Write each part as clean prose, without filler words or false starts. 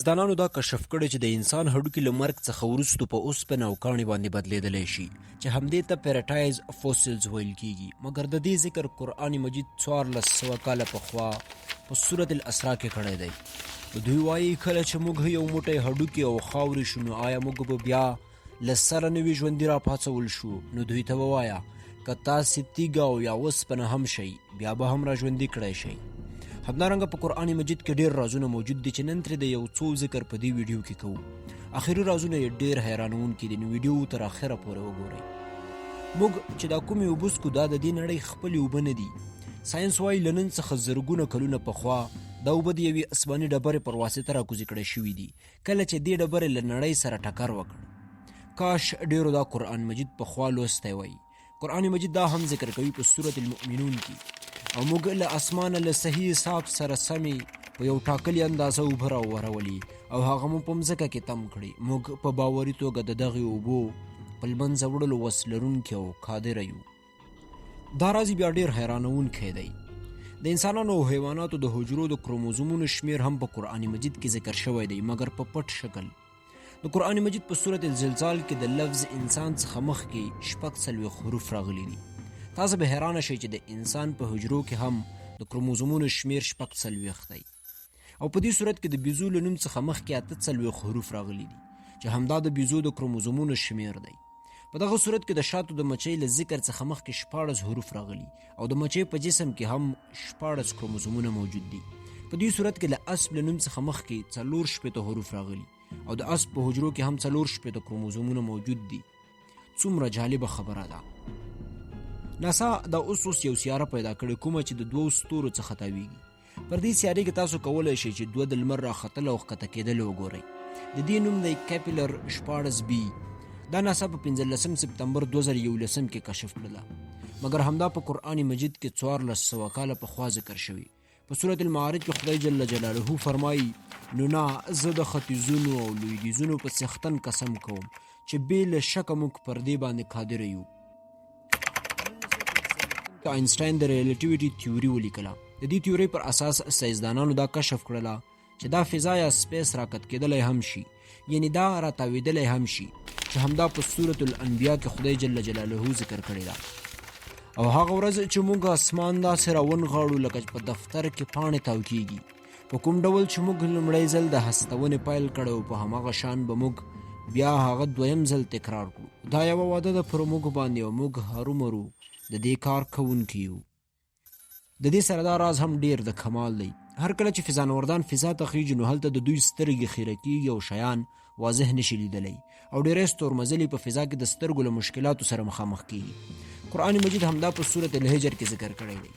ساینسدانانو دا کشف کړی چې د انسان هډوکي له مرګ څخه وروسته په اوسپنه او کاڼي باندې بدلیدلی شي چې همدې ته پیراټایز فوسیلز ویل کیږي. مګر د دې ذکر قرآن مجید 1400 کاله پخوا په سورة الاسراء کې کړی دی. دوی وایي کله چې موږ یو موټی هډوکي او خاورې شو نو آیا موږ به بیا له سره نوي ژوندي راپاڅول شو؟ نو دوی ته ووایه که تاسې تیږه او یا اوسپنه هم شئ بیا به هم را ژوندي کړی شئ. همدارنګه په قرآن مجید کې ډیر رازونه موجود دي چې نن ترې د یو څو ذکر په دې ویډیو کې کوو. اخري رازونه یې ډیر حیرانونکي دي، نو ویډیو تر اخره پورې وګورئ. موږ چې دا کومې اوبه څښو دا د دې نړۍ خپلې اوبه نه دي. ساینس وایي له نن څخه زرګونه کلونه پخوا دا اوبه د یوې اسماني ډبرې پر واسطه راکوزې کړی شوي دي کله چې دې ډبرې له نړۍ سره ټکر وکړ. کاش ډیرو دا قرآن مجید پخوا لوستی وای. قرآن مجید دا هم ذکر کوي په سورة المؤمنون کې او موږ له اسمانه له صحیح حساب سره سمې په یو ټاکلي اندازه اوبه راورولي او هغه مو په مځکه کې تم کړي. موږ په باوري توګه د دغې اوبو په لمنځه وړلو وس لرونکي او قادره یو. دا راز بیا ډیر حیرانونکی دی. د انسانانو او حیواناتو د حجرو د کروموزومونو شمیر هم په قرآن مجید کې ذکر شوی دی، مګر په پټ شکل. د قرآن مجید په سورة الزلزال کې د لفظ انسان څخه مخکې 46 حروف راغلي دي. تاسو به حیرانه شئ چې د انسان په حجرو کې هم د کروموزومونو شمیر 46 دی او په دې صورت کې د بیزو له نوم څخه مخکې 48 حروف راغلي دي چې همدا د بیزو د کروموزومونو شمیر دی. په دغه صورت کې د شاتو د مچۍ له ذکر څخه مخکې 14 حروف راغلي او د مچۍ په جسم کې هم 14 کروموزومونه موجود دي. په دې صورت کې د اسب له نوم څخه مخکې 44 حروف راغلي او د اسب په حجرو کې هم 44 کروموزومونه موجود دي. څومره جالبه خبره ده. ناسا دا اوس یو سیاره پیدا کړې کومه چې د 2 ستورو څخه تاویږي. پر دې سیارې کې تاسو کولی شئ چې 2 د لمر راختل او ښکته کېدل وګورئ. د دې نوم دی کیپلر 14 بي. دا ناسا په 15 سپتمبر 2011 کې کشف کړله، مګر همدا په قرآن مجید کې 1400 کاله پخوا ذکر شوي. په سورة المعارج کې خدای جل جلاله فرمایي نو نه زه د ختیځونو او لویدیځونو په څښتن قسم کوم چې بې له شکه موږ پر دې باندې قادره یو. آینسټاین د ریلیټیویټي تیوري ولیکله. د دې تیوري پر اساس ساینسدانانو دا کشف کړله چې دا فضا یا سپیس راکت کېدلی هم شي، یعنی دا راتاویدلی هم شي، چې همدا په سورة الانبیا کې خدای جل جلاله ذکر کړی ده. او هغه ورځ چې موږ اسمان داسې راونغاړو لکه په دفتر کې پاڼې تاو کېږي، په کوم ډول چې موږ لومړی ځل د هستونې پیل کړی په هماغه شان به موږ بیا هغه دویم ځل تکرار کړو. دا یوه وعده ده پر موږ باندې او موږ هرومرو د دې کار کوونکي یو. د دې سره دا راز هم ډیر د کمال دی. هر کله چې فضانوردان فضا ته خیږي نو هلته د دوی سترګې خیره کېږي او شیان واضح نشي لیدلی او ډیری ستورمزلي په فضا کې د سترګو له مشکلاتو سره مخامخ کېږي. قرآن مجید همدا په سورة الحجر کې ذکر کړی دی.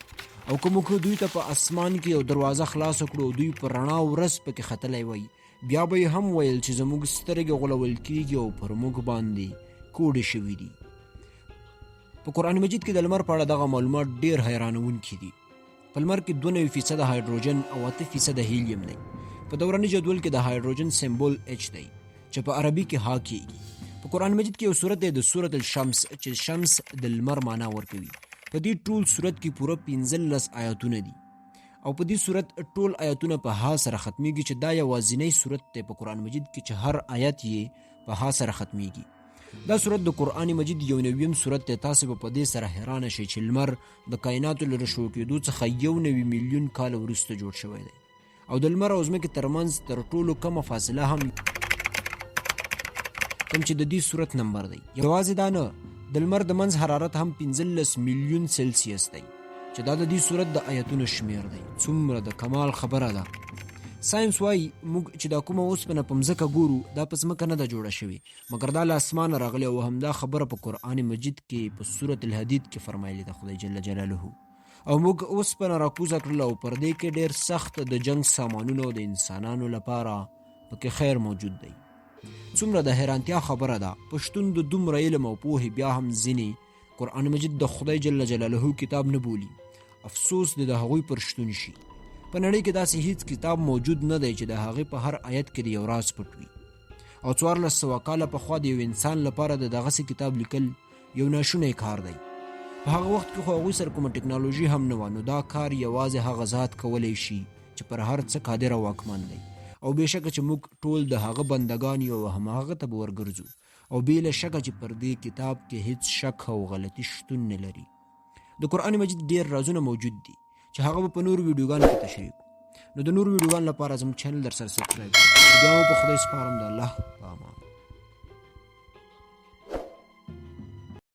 او که موږ دوی ته په اسمان کې یو دروازه خلاص کړو او دوی په رڼا ورځ پکې ختلی وای، بیا به یې هم ویل چې زموږ سترګې غولول کېږي او پر موږ باندې کوډې شوي دي. په قرآن مجید کې د لمر په اړه دغه معلومات ډیر حیرانونکي دي. په لمر کې 92% هایدروجن او 8% هیلیم دی. په دوراني جدول کې د هایدروجن سمبول H دی چې په عربي کې ها کېږي. په قرآن مجید کې یو سورت دی د سورة الشمس چې شمس د لمر معنا ورکوي. په دې ټول سورت کې پوره 15 آیاتونه دي او په دې سورت ټول آیاتونه په ها سره ختمیږي چې دا یوازینی سورت دی په قرآن مجید کې چې هر آیت یې په ها سره ختمیږي. دا سورت د قرآن مجید یو نویم سورت دی. تاسو به په دې سره حیرانه شئ چې لمر د کائناتو له رشو کېدو څخه 1 میلیون کاله وروسته جوړ شوی دی او د لمر او ځمکې ترمنځ تر ټولو کمه فاصله هم کوم چې د دې سورت نمبر دی. یوازې دا نه، د لمر د منځ حرارت هم 15 میلیون سلسیس دی چې دا د دې سورت د آیتونو شمیر دی. څومره د کمال خبره ده. ساینس وایي موږ چې دا کومه اوسپنه په مځکه ګورو دا په ځمکه نه ده جوړه شوې، مګر دا له اسمانه راغلې او همدا خبره په قرآن مجید کې په سورة الحدید کې فرمایلې ده خدای جل جلاله. او موږ اوسپنه راکوزه کړله او پر دې کې ډیر سخت د جنگ سامانونو د انسانانو لپاره پکې خیر موجود دی. څومره د حیرانتیا خبره ده. په شتون د دومره علم او پوهې بیا هم ځینې قرآن مجید د خدای جل جلاله کتاب نه بولي. افسوس د هغوی پر شتون شي. په نړۍ کې داسې هیڅ کتاب موجود نه دی چې د هغې په هر آیت کې د یو راز پټ وي. او 1400 کاله پخوا د یو انسان لپاره د دغسې کتاب لیکل یو ناشونی کار دی. په هغه وخت کې خو هغوی سره کومه ټکنالوژي هم نه وه، نو دا کار یوازې هغه ذات کولی شي چې پر هر څه قادر او واکمن دی او بېشکه چې موږ ټول د هغه بندګان یو او هماغه ته به ورګرځو او بې له شکه چې پر دې کتاب کې هیڅ شک او غلطي شتون نه لري. د قرآن مجید ډېر رازونه موجود دي چې هغه به په نورو ویډیوګانو کې تشریح کړو. نو د نورو ویډیوګانو لپاره زموږ چینل در سره سبسکرایب کړئ. بیا مو په خدای سپارم. د الله په امان.